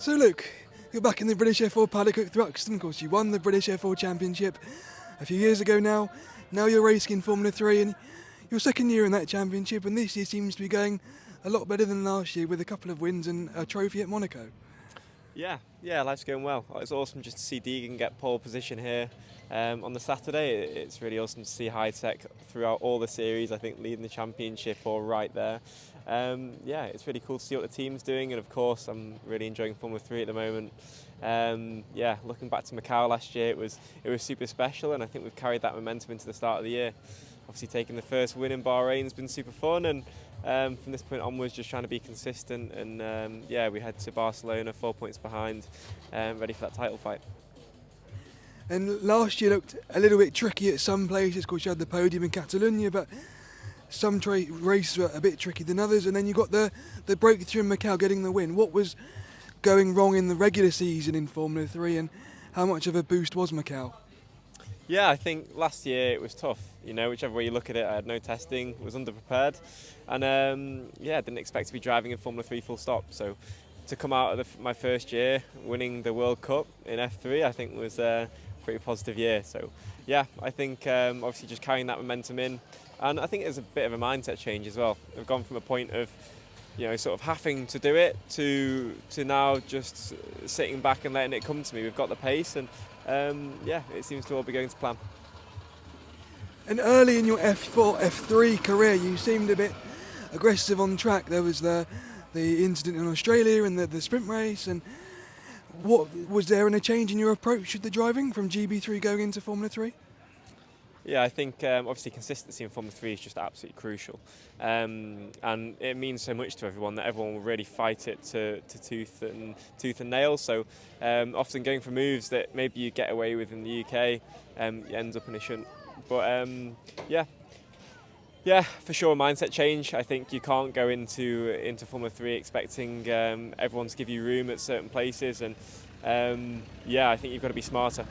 So Luke, you're back in the British F4 paddock at Thruxton. Of course, you won the British F4 Championship a few years ago now. Now you're racing in Formula 3 and your second year in that championship, and this year seems to be going a lot better than last year with a couple of wins and a trophy at Monaco. Yeah, life's going well. It's awesome just to see Deegan get pole position here on the Saturday. It's really awesome to see High Tech throughout all the series, I think leading the championship or right there. It's really cool to see what the team's doing, and of course I'm really enjoying Formula 3 at the moment. Looking back to Macau last year, it was super special, and I think we've carried that momentum into the start of the year. Obviously taking the first win in Bahrain has been super fun, and from this point onwards just trying to be consistent, and we head to Barcelona 4 points behind, ready for that title fight. And last year looked a little bit tricky at some places. Of course, you had the podium in Catalonia, but some races were a bit tricky than others. And then you got the breakthrough in Macau, getting the win. What was going wrong in the regular season in Formula 3, and how much of a boost was Macau? Yeah, I think last year it was tough. Whichever way you look at it, I had no testing, was underprepared, and didn't expect to be driving in Formula 3 full stop. So to come out of my first year winning the World Cup in F3, I think was a pretty positive year. So yeah, I think obviously just carrying that momentum in, and I think there's a bit of a mindset change as well. I've gone from a point of sort of having to do it to now just sitting back and letting it come to me. We've got the pace, and it seems to all be going to plan. And early in your F4, F3 career, you seemed a bit aggressive on track. There was the incident in Australia and the sprint race. And what was there a change in your approach to the driving from GB3 going into Formula 3? Yeah, I think obviously consistency in Formula 3 is just absolutely crucial, and it means so much to everyone that everyone will really fight it to tooth and nail. So often going for moves that maybe you get away with in the UK ends up in a shunt. But for sure, mindset change. I think you can't go into Formula 3 expecting everyone to give you room at certain places, and I think you've got to be smarter.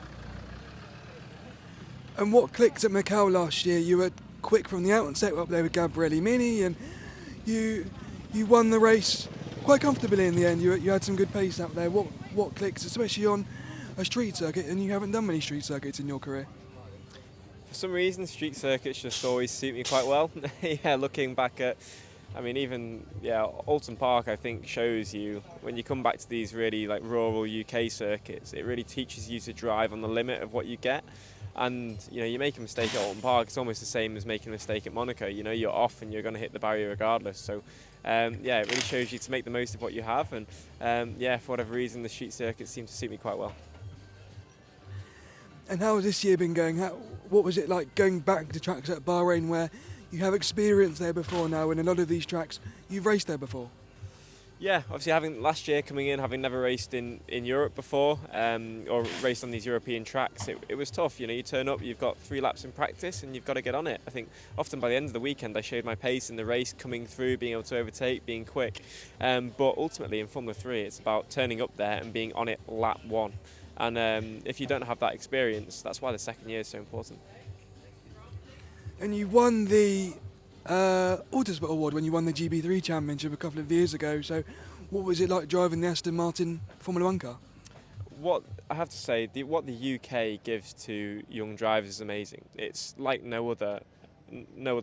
And what clicked at Macau last year? You were quick from the outset up there with Gabriele Mini, and you won the race quite comfortably in the end. You had some good pace out there. What clicks, especially on a street circuit, and you haven't done many street circuits in your career? For some reason, street circuits just always suit me quite well. Looking back at, Alton Park, I think shows you when you come back to these really like rural UK circuits, it really teaches you to drive on the limit of what you get. And you make a mistake at Alton Park, it's almost the same as making a mistake at Monaco. You're off and you're going to hit the barrier regardless. So it really shows you to make the most of what you have. And for whatever reason, the street circuits seem to suit me quite well. And how has this year been going? What was it like going back to tracks at Bahrain, where you have experience there before now, and a lot of these tracks you've raced there before? Yeah, obviously last year coming in, having never raced in Europe before, or raced on these European tracks, it was tough. You turn up, you've got 3 laps in practice and you've got to get on it. I think often by the end of the weekend I showed my pace in the race, coming through, being able to overtake, being quick. But ultimately in Formula 3 it's about turning up there and being on it lap 1. And if you don't have that experience, that's why the second year is so important. And you won the Autosport Award when you won the GB3 Championship a couple of years ago. So what was it like driving the Aston Martin Formula 1 car? What I have to say, what the UK gives to young drivers is amazing. It's like no other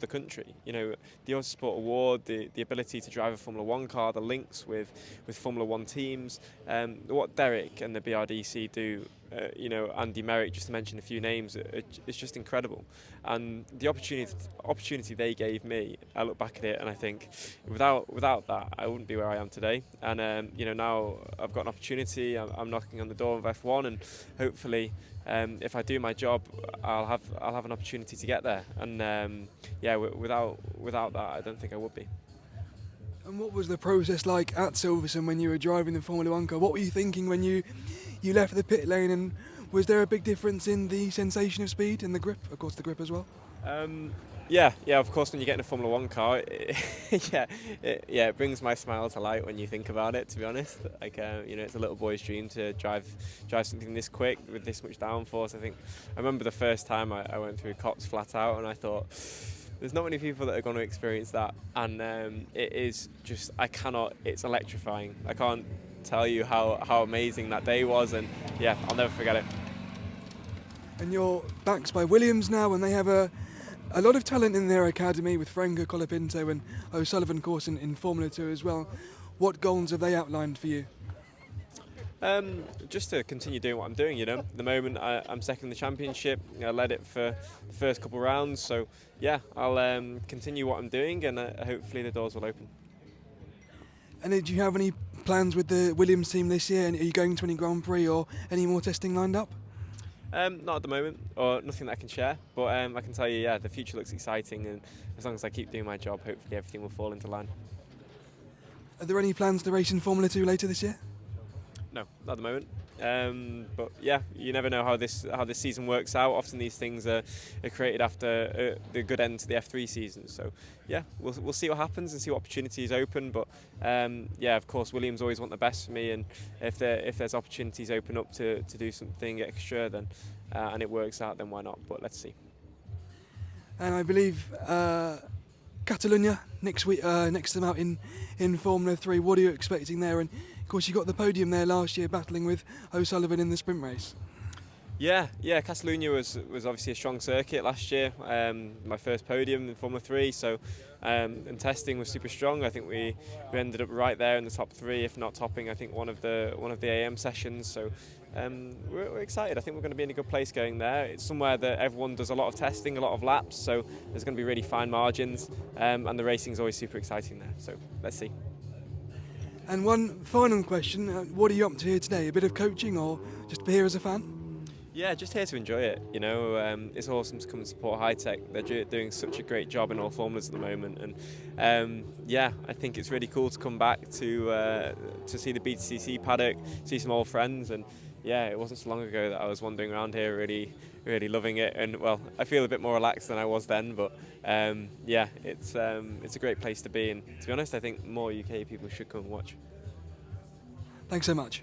country. The Autosport Award, the ability to drive a Formula 1 car, the links with Formula 1 teams, what Derek and the BRDC do, Andy Merrick, just to mention a few names, it's just incredible. And the opportunity they gave me, I look back at it and I think without that I wouldn't be where I am today. And now I've got an opportunity. I'm knocking on the door of F1, and hopefully if I do my job, I'll have an opportunity to get there. And without that, I don't think I would be. And what was the process like at Silverstone when you were driving the Formula 1 car? What were you thinking when you left the pit lane, and was there a big difference in the sensation of speed and the grip? Of course, the grip as well. Of course, when you get in a Formula 1 car, it brings my smile to light when you think about it, to be honest. It's a little boy's dream to drive something this quick with this much downforce. I remember the first time I went through Cops flat out, and I thought, there's not many people that are going to experience that. And it is just, it's electrifying. I can't tell you how amazing that day was, and yeah, I'll never forget it. And you're backed by Williams now, and they have a lot of talent in their academy with Franco Colapinto and O'Sullivan, of course, in Formula 2 as well. What goals have they outlined for you? Just to continue doing what I'm doing, At the moment, I'm second in the championship. I led it for the first couple of rounds, so yeah, I'll continue what I'm doing, and hopefully the doors will open. And do you have any plans with the Williams team this year? And are you going to any Grand Prix or any more testing lined up? Not at the moment, or nothing that I can share, but I can tell you, yeah, the future looks exciting, and as long as I keep doing my job, hopefully everything will fall into line. Are there any plans to race in Formula 2 later this year? No, not at the moment. But yeah, you never know how this season works out. Often these things are created after the good end to the F3 season. So yeah, we'll see what happens and see what opportunities open. But yeah, of course, Williams always want the best for me, and if there's opportunities open up to do something extra, then and it works out, then why not? But let's see. And I believe Catalunya next week, next to them out in Formula 3. What are you expecting there? And of course, you got the podium there last year, battling with O'Sullivan in the sprint race. Yeah, Catalunya was obviously a strong circuit last year. My first podium in Formula 3, so and testing was super strong. I think we ended up right there in the top 3, if not topping, I think one of the AM sessions. So we're excited. I think we're going to be in a good place going there. It's somewhere that everyone does a lot of testing, a lot of laps, so there's going to be really fine margins, and the racing's always super exciting there. So let's see. And one final question, what are you up to here today? A bit of coaching or just here as a fan? Yeah, just here to enjoy it. It's awesome to come and support Hi-Tech. They're doing such a great job in all formulas at the moment, and yeah, I think it's really cool to come back to see the BTCC paddock, see some old friends, and yeah, it wasn't so long ago that I was wandering around here really loving it, and well, I feel a bit more relaxed than I was then, but yeah, it's a great place to be, and to be honest, I think more UK people should come and watch. Thanks so much.